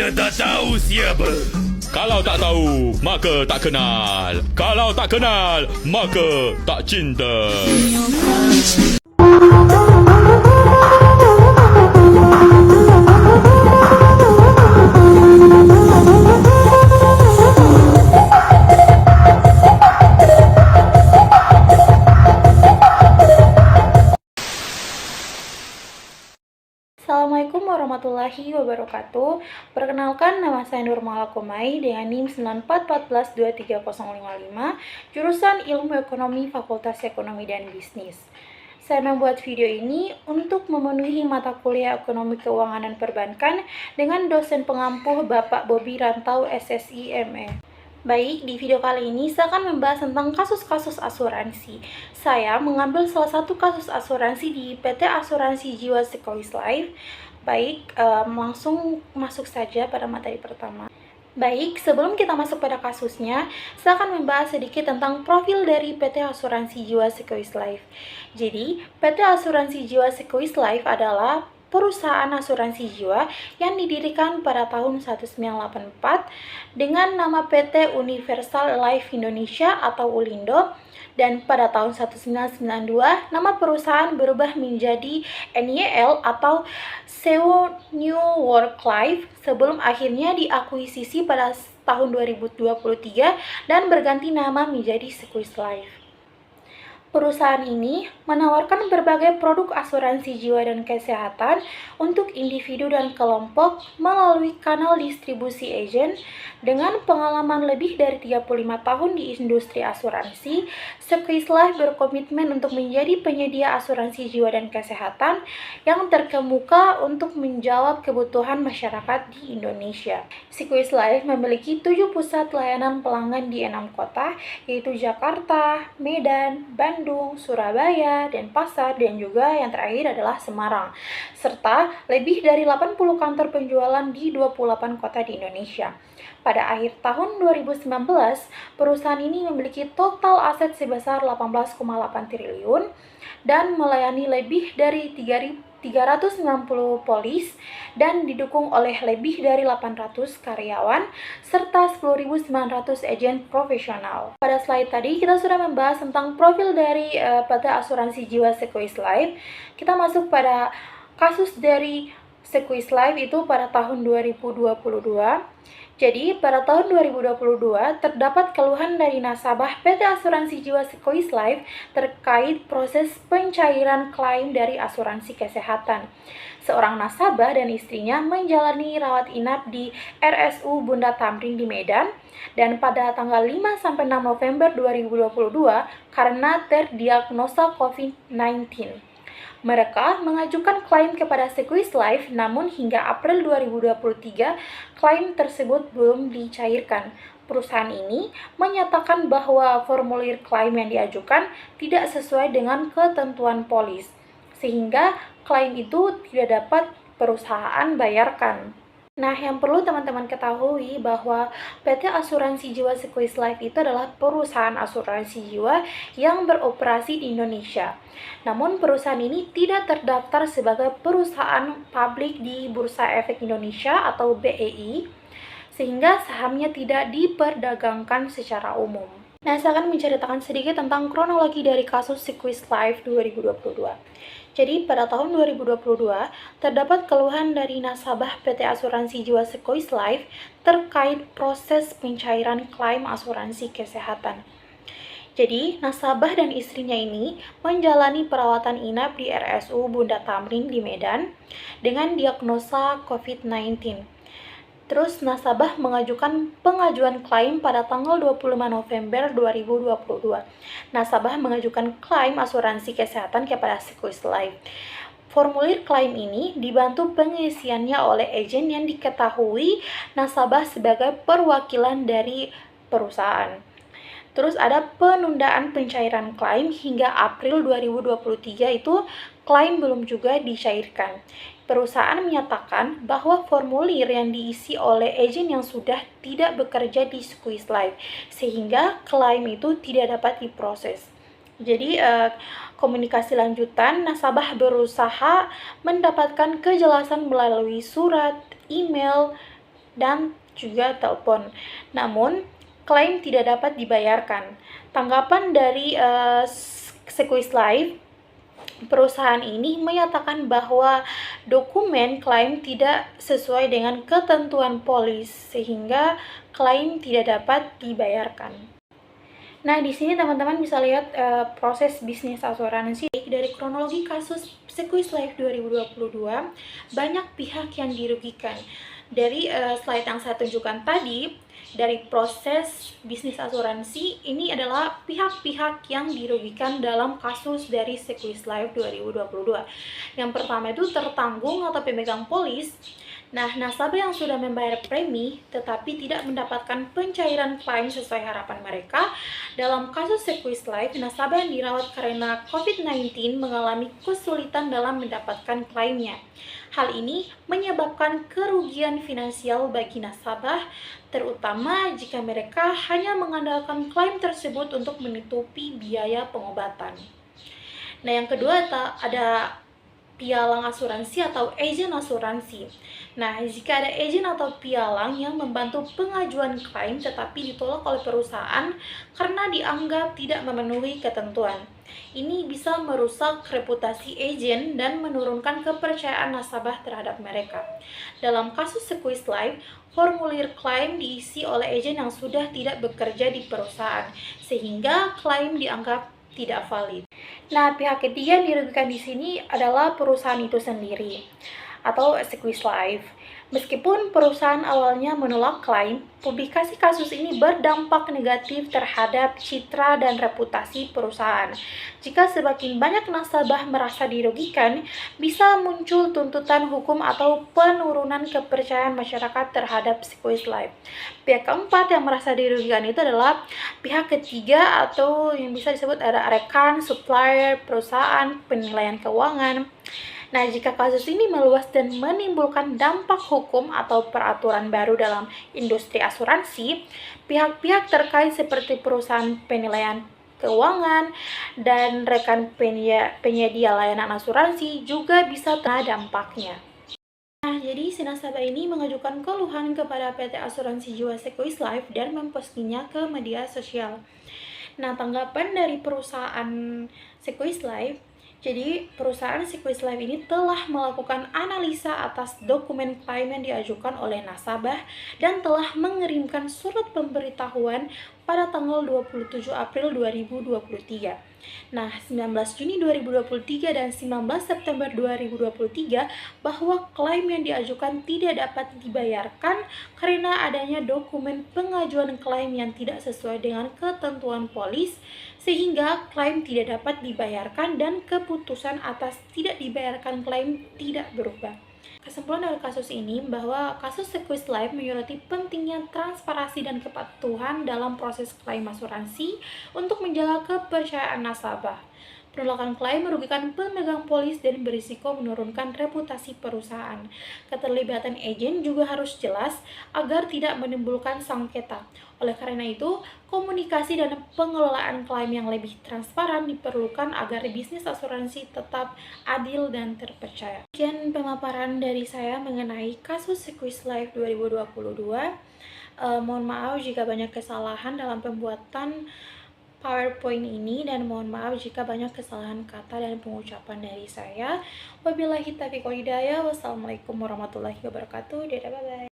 Kita tak tahu siapa. Kalau tak tahu, maka tak kenal. Kalau tak kenal, maka tak cinta. Assalamualaikum warahmatullahi wabarakatuh. Perkenalkan, nama saya Nurmala Komai dengan NIM 9414230055, jurusan Ilmu Ekonomi Fakultas Ekonomi dan Bisnis. Saya membuat video ini untuk memenuhi mata kuliah Ekonomi Keuangan dan Perbankan dengan dosen pengampuh Bapak Bobi Rantau SSI ME. Baik, di video kali ini saya akan membahas tentang kasus-kasus asuransi. Saya mengambil salah satu kasus asuransi di PT Asuransi Jiwa Sequoia Life. Baik, langsung masuk saja pada materi pertama. Baik, sebelum kita masuk pada kasusnya, saya akan membahas sedikit tentang profil dari PT Asuransi Jiwa Sequoia Life. Jadi, PT Asuransi Jiwa Sequoia Life adalah perusahaan asuransi jiwa yang didirikan pada tahun 1984 dengan nama PT Universal Life Indonesia atau ULINDO, dan pada tahun 1992 nama perusahaan berubah menjadi NYL atau Sewo New York Life sebelum akhirnya diakuisisi pada tahun 2023 dan berganti nama menjadi Sequoia Life. Perusahaan ini menawarkan berbagai produk asuransi jiwa dan kesehatan untuk individu dan kelompok melalui kanal distribusi agen. Dengan pengalaman lebih dari 35 tahun di industri asuransi, Sequoia Life berkomitmen untuk menjadi penyedia asuransi jiwa dan kesehatan yang terkemuka untuk menjawab kebutuhan masyarakat di Indonesia. Sequoia Life memiliki 7 pusat layanan pelanggan di 6 kota, yaitu Jakarta, Medan, Bandung, Surabaya, Denpasar, dan juga yang terakhir adalah Semarang, serta lebih dari 80 kantor penjualan di 28 kota di Indonesia. Pada akhir tahun 2019, perusahaan ini memiliki total aset sebesar 18,8 triliun dan melayani lebih dari 390 polis dan didukung oleh lebih dari 800 karyawan serta 10.900 agen profesional. Pada slide tadi kita sudah membahas tentang profil dari PT Asuransi Jiwa Sequoia Life. Kita masuk pada kasus dari Sequoia Life itu pada tahun 2022. Jadi, pada tahun 2022 terdapat keluhan dari nasabah PT Asuransi Jiwa Sequoia Life terkait proses pencairan klaim dari asuransi kesehatan. Seorang nasabah dan istrinya menjalani rawat inap di RSU Bunda Tamrin di Medan, dan pada tanggal 5-6 November 2022 karena terdiagnosa COVID-19. Mereka mengajukan klaim kepada Sequoia Life, namun hingga April 2023, klaim tersebut belum dicairkan. Perusahaan ini menyatakan bahwa formulir klaim yang diajukan tidak sesuai dengan ketentuan polis, sehingga klaim itu tidak dapat perusahaan bayarkan. Nah, yang perlu teman-teman ketahui bahwa PT Asuransi Jiwa Sequoia Life itu adalah perusahaan asuransi jiwa yang beroperasi di Indonesia. Namun, perusahaan ini tidak terdaftar sebagai perusahaan publik di Bursa Efek Indonesia atau BEI, sehingga sahamnya tidak diperdagangkan secara umum. Nah, saya akan menceritakan sedikit tentang kronologi dari kasus Sequoia Life 2022. Jadi, pada tahun 2022, terdapat keluhan dari nasabah PT Asuransi Jiwa Sequoia Life terkait proses pencairan klaim asuransi kesehatan. Jadi, nasabah dan istrinya ini menjalani perawatan inap di RSU Bunda Tamrin di Medan dengan diagnosa COVID-19. Terus nasabah mengajukan pengajuan klaim pada tanggal 25 November 2022. Nasabah mengajukan klaim asuransi kesehatan kepada Sequoia Life. Formulir klaim ini dibantu pengisiannya oleh agen yang diketahui nasabah sebagai perwakilan dari perusahaan. Terus ada penundaan pencairan klaim hingga April 2023, itu klaim belum juga dicairkan. Perusahaan menyatakan bahwa formulir yang diisi oleh agen yang sudah tidak bekerja di Sequoia Life, sehingga klaim itu tidak dapat diproses. Jadi, komunikasi lanjutan, nasabah berusaha mendapatkan kejelasan melalui surat, email, dan juga telepon. Namun, klaim tidak dapat dibayarkan. Tanggapan dari Sequis Life, perusahaan ini menyatakan bahwa dokumen klaim tidak sesuai dengan ketentuan polis sehingga klaim tidak dapat dibayarkan. Nah, di sini teman-teman bisa lihat proses bisnis asuransi dari kronologi kasus Sequis Life 2022, banyak pihak yang dirugikan. Dari slide yang saya tunjukkan tadi, dari proses bisnis asuransi, ini adalah pihak-pihak yang dirugikan dalam kasus dari Sequis Life 2022. Yang pertama itu tertanggung atau pemegang polis. Nah, nasabah yang sudah membayar premi tetapi tidak mendapatkan pencairan klaim sesuai harapan mereka. Dalam kasus Sequis Life, nasabah yang dirawat karena COVID-19 mengalami kesulitan dalam mendapatkan klaimnya. Hal ini menyebabkan kerugian finansial bagi nasabah, terutama jika mereka hanya mengandalkan klaim tersebut untuk menutupi biaya pengobatan. Nah, yang kedua ada pialang asuransi atau agen asuransi. Nah, jika ada agen atau pialang yang membantu pengajuan klaim tetapi ditolak oleh perusahaan karena dianggap tidak memenuhi ketentuan, ini bisa merusak reputasi agen dan menurunkan kepercayaan nasabah terhadap mereka. Dalam kasus Sequis Life, formulir klaim diisi oleh agen yang sudah tidak bekerja di perusahaan, sehingga klaim dianggap tidak valid. Nah, pihak ketiga yang dirugikan di sini adalah perusahaan itu sendiri atau Sequis Life. Meskipun perusahaan awalnya menolak klaim, publikasi kasus ini berdampak negatif terhadap citra dan reputasi perusahaan. Jika semakin banyak nasabah merasa dirugikan, bisa muncul tuntutan hukum atau penurunan kepercayaan masyarakat terhadap Sequis Life. Pihak keempat yang merasa dirugikan itu adalah pihak ketiga atau yang bisa disebut ada rekan, supplier, perusahaan, penilaian keuangan. Nah, jika kasus ini meluas dan menimbulkan dampak hukum atau peraturan baru dalam industri asuransi, pihak-pihak terkait seperti perusahaan penilaian keuangan dan rekan penyedia layanan asuransi juga bisa kena dampaknya. Nah, jadi si nasabah ini mengajukan keluhan kepada PT Asuransi Jiwa Sequis Life dan mempostingnya ke media sosial. Nah, tanggapan dari perusahaan Sequis Life, jadi perusahaan Sequis Life ini telah melakukan analisa atas dokumen klaim yang diajukan oleh nasabah dan telah mengirimkan surat pemberitahuan pada tanggal 27 April 2023. Nah, 19 Juni 2023 dan 19 September 2023 bahwa klaim yang diajukan tidak dapat dibayarkan karena adanya dokumen pengajuan klaim yang tidak sesuai dengan ketentuan polis, sehingga klaim tidak dapat dibayarkan dan keputusan atas tidak dibayarkan klaim tidak berubah. Kesimpulan dari kasus ini bahwa kasus Sequis Life menyoroti pentingnya transparansi dan kepatuhan dalam proses klaim asuransi untuk menjaga kepercayaan nasabah. Penolakan klaim merugikan pemegang polis dan berisiko menurunkan reputasi perusahaan. Keterlibatan agen juga harus jelas agar tidak menimbulkan sengketa. Oleh karena itu, komunikasi dan pengelolaan klaim yang lebih transparan diperlukan agar bisnis asuransi tetap adil dan terpercaya. Sekian pemaparan dari saya mengenai kasus Sequis Life 2022. Mohon maaf jika banyak kesalahan dalam pembuatan PowerPoint ini dan mohon maaf jika banyak kesalahan kata dan pengucapan dari saya. Wabillahi taufiq wal hidayah. Wassalamualaikum warahmatullahi wabarakatuh. Dadah, bye-bye.